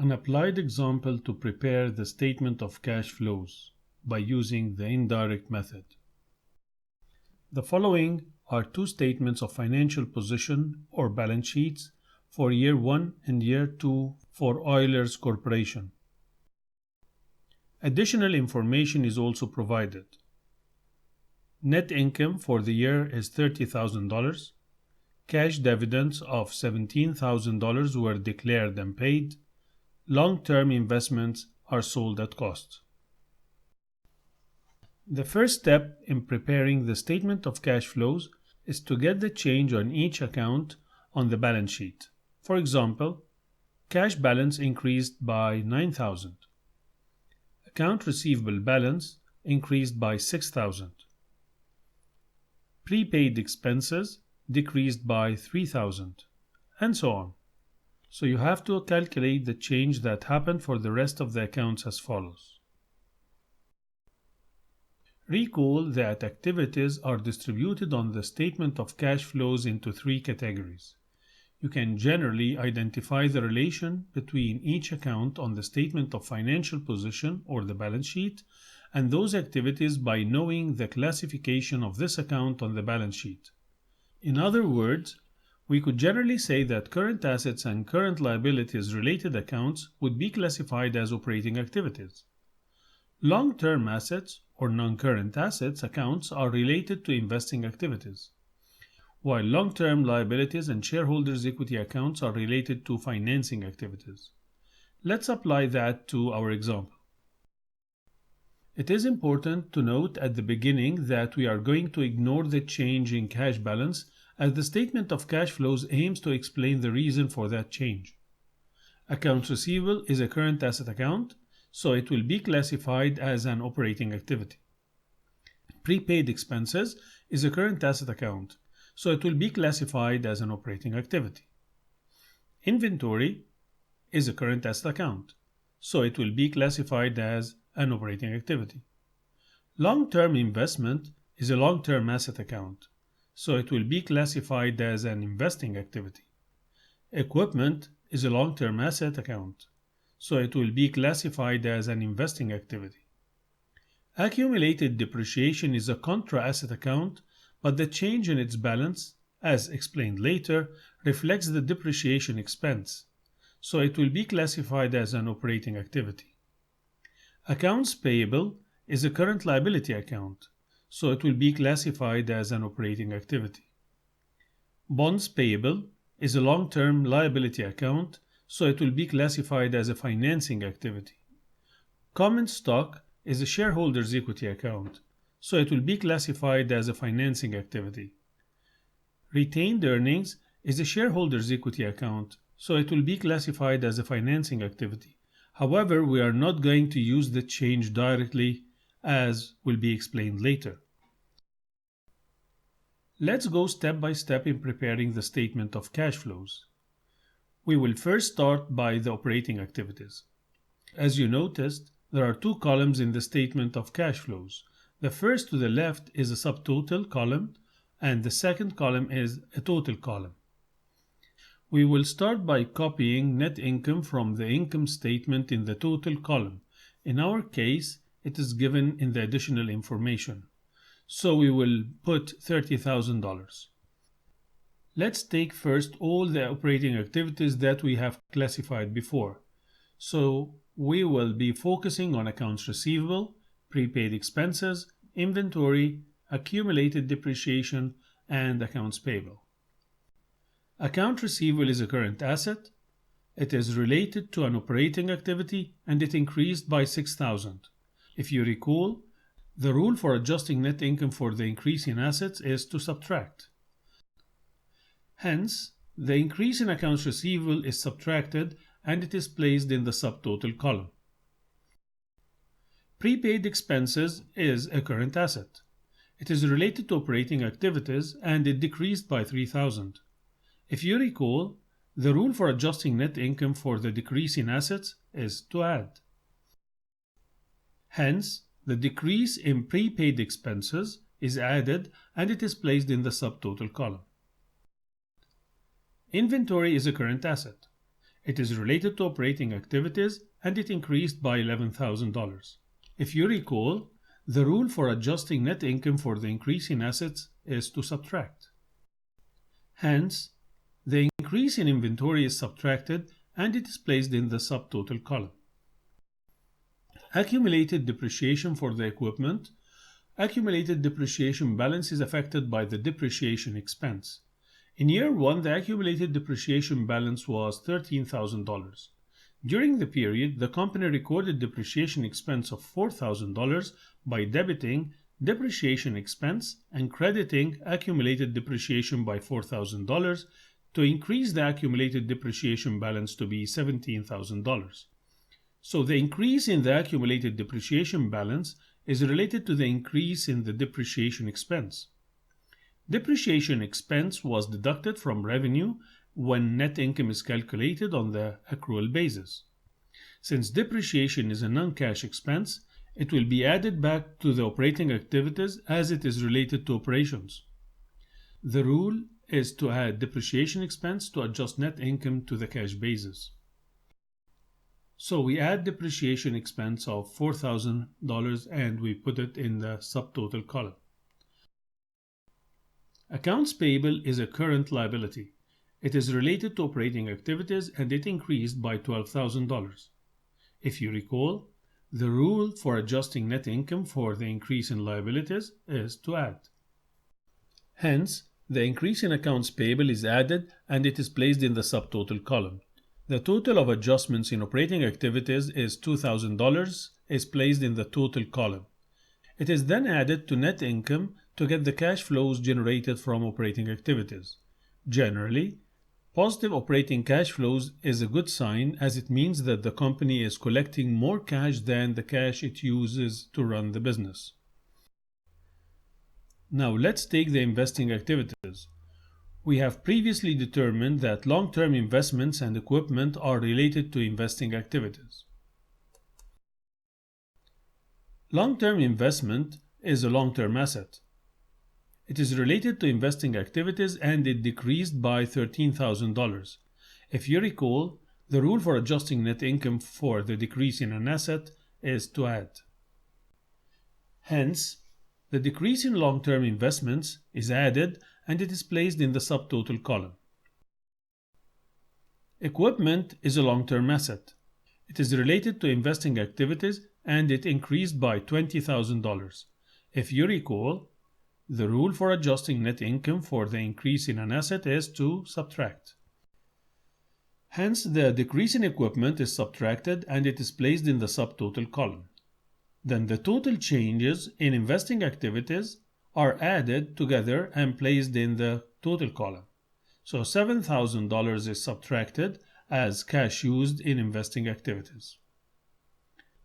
an applied example to prepare the statement of cash flows by using the indirect method. The following are two statements of financial position or balance sheets for year 1 and year 2 for Oilers Corporation. Additional information is also provided. Net income for the year is $30,000. Cash dividends of $17,000 were declared and paid. Long-term investments are sold at cost. The first step in preparing the statement of cash flows is to get the change on each account on the balance sheet. For example, cash balance increased by $9,000. Account receivable balance increased by $6,000. Prepaid expenses decreased by $3,000, and so on. So you have to calculate the change that happened for the rest of the accounts as follows. Recall that activities are distributed on the statement of cash flows into three categories. You can generally identify the relation between each account on the statement of financial position or the balance sheet and those activities by knowing the classification of this account on the balance sheet. In other words, we could generally say that current assets and current liabilities related accounts would be classified as operating activities. Long-term assets or non-current assets accounts are related to investing activities, while long-term liabilities and shareholders' equity accounts are related to financing activities. Let's apply that to our example. It is important to note at the beginning that we are going to ignore the change in cash balance as the statement of cash flows aims to explain the reason for that change. Accounts receivable is a current asset account, so it will be classified as an operating activity. Prepaid expenses is a current asset account, so it will be classified as an operating activity. Inventory is a current asset account, so it will be classified as an operating activity. Long-term investment is a long-term asset account, so it will be classified as an investing activity. Equipment is a long-term asset account, so it will be classified as an investing activity. Accumulated depreciation is a contra-asset account, but the change in its balance, as explained later, reflects the depreciation expense, so it will be classified as an operating activity. Accounts payable is a current liability account, so it will be classified as an operating activity. Bonds payable is a long-term liability account, so it will be classified as a financing activity. Common stock is a shareholders' equity account, so it will be classified as a financing activity. Retained earnings is a shareholders' equity account, so it will be classified as a financing activity. However, we are not going to use the change directly, as will be explained later. Let's go step by step in preparing the statement of cash flows. We will first start by the operating activities. As you noticed, there are two columns in the statement of cash flows. The first to the left is a subtotal column, and the second column is a total column. We will start by copying net income from the income statement in the total column. In our case, it is given in the additional information. So we will put $30,000. Let's take first all the operating activities that we have classified before. So we will be focusing on accounts receivable, prepaid expenses, inventory, accumulated depreciation, and accounts payable. Account receivable is a current asset. It is related to an operating activity and it increased by $6,000. If you recall, the rule for adjusting net income for the increase in assets is to subtract. Hence, the increase in accounts receivable is subtracted and it is placed in the subtotal column. Prepaid expenses is a current asset. It is related to operating activities and it decreased by $3,000. If you recall, the rule for adjusting net income for the decrease in assets is to add. Hence, the decrease in prepaid expenses is added and it is placed in the subtotal column. Inventory is a current asset. It is related to operating activities and it increased by $11,000. If you recall, the rule for adjusting net income for the increase in assets is to subtract. Hence, the increase in inventory is subtracted and it is placed in the subtotal column. Accumulated depreciation for the equipment. Accumulated depreciation balance is affected by the depreciation expense. In year 1, the accumulated depreciation balance was $13,000. During the period, the company recorded depreciation expense of $4,000 by debiting depreciation expense and crediting accumulated depreciation by $4,000 to increase the accumulated depreciation balance to be $17,000. So the increase in the accumulated depreciation balance is related to the increase in the depreciation expense. Depreciation expense was deducted from revenue when net income is calculated on the accrual basis. Since depreciation is a non-cash expense, it will be added back to the operating activities as it is related to operations. The rule is to add depreciation expense to adjust net income to the cash basis. So we add depreciation expense of $4,000 and we put it in the subtotal column. Accounts payable is a current liability. It is related to operating activities and it increased by $12,000. If you recall, the rule for adjusting net income for the increase in liabilities is to add. Hence, the increase in accounts payable is added and it is placed in the subtotal column. The total of adjustments in operating activities is $2,000 is placed in the total column. It is then added to net income to get the cash flows generated from operating activities. Generally, positive operating cash flows is a good sign as it means that the company is collecting more cash than the cash it uses to run the business. Now let's take the investing activities. We have previously determined that long-term investments and equipment are related to investing activities. Long-term investment is a long-term asset. It is related to investing activities and it decreased by $13,000. If you recall, the rule for adjusting net income for the decrease in an asset is to add. Hence, the decrease in long-term investments is added and it is placed in the subtotal column. Equipment is a long-term asset. It is related to investing activities and it increased by $20,000. If you recall, the rule for adjusting net income for the increase in an asset is to subtract. Hence, the decrease in equipment is subtracted and it is placed in the subtotal column. Then the total changes in investing activities are added together and placed in the total column. So $7,000 is subtracted as cash used in investing activities.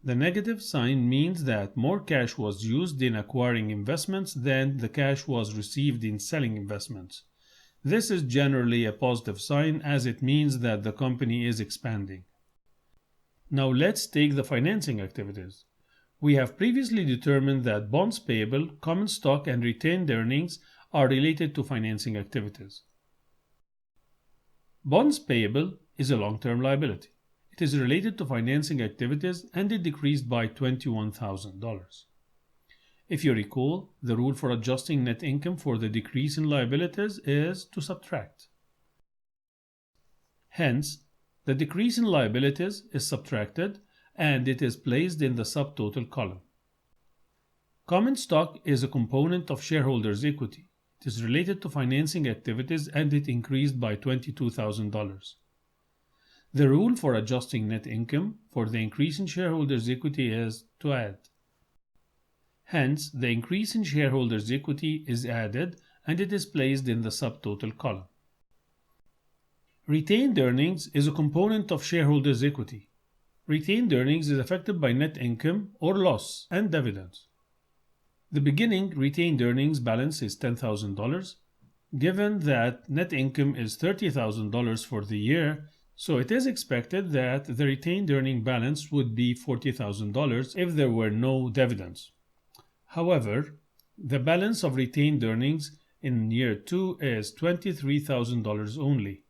The negative sign means that more cash was used in acquiring investments than the cash was received in selling investments. This is generally a positive sign as it means that the company is expanding. Now let's take the financing activities. We have previously determined that bonds payable, common stock, and retained earnings are related to financing activities. Bonds payable is a long-term liability. It is related to financing activities and it decreased by $21,000. If you recall, the rule for adjusting net income for the decrease in liabilities is to subtract. Hence, the decrease in liabilities is subtracted and it is placed in the subtotal column. Common stock is a component of shareholders' equity. It is related to financing activities and it increased by $22,000. The rule for adjusting net income for the increase in shareholders' equity is to add. Hence, the increase in shareholders' equity is added and it is placed in the subtotal column. Retained earnings is a component of shareholders' equity. Retained earnings is affected by net income or loss and dividends. The beginning retained earnings balance is $10,000. Given that net income is $30,000 for the year, so it is expected that the retained earning balance would be $40,000 if there were no dividends. However, the balance of retained earnings in year 2 is $23,000 only.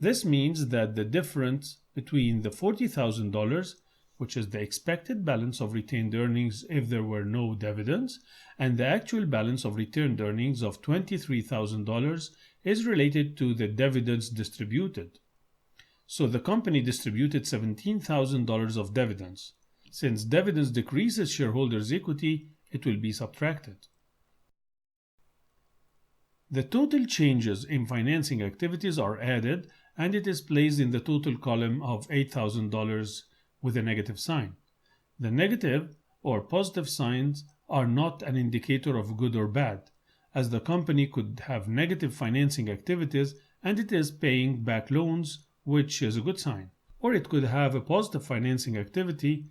This means that the difference between the $40,000, which is the expected balance of retained earnings if there were no dividends, and the actual balance of retained earnings of $23,000 is related to the dividends distributed. So the company distributed $17,000 of dividends. Since dividends decreases shareholders' equity, it will be subtracted. The total changes in financing activities are added, and it is placed in the total column of $8,000 with a negative sign. The negative or positive signs are not an indicator of good or bad, as the company could have negative financing activities and it is paying back loans, which is a good sign. Or it could have a positive financing activity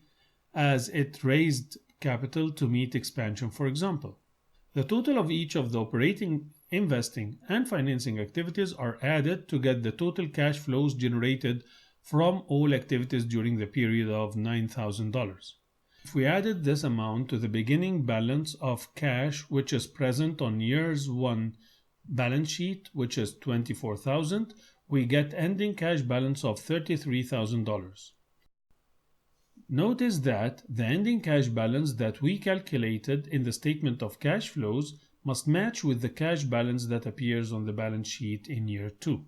as it raised capital to meet expansion, for example. The total of each of the operating, investing, and financing activities are added to get the total cash flows generated from all activities during the period of $9,000. If we added this amount to the beginning balance of cash which is present on year's 1 balance sheet, which is $24,000, we get ending cash balance of $33,000. Notice that the ending cash balance that we calculated in the statement of cash flows must match with the cash balance that appears on the balance sheet in year 2.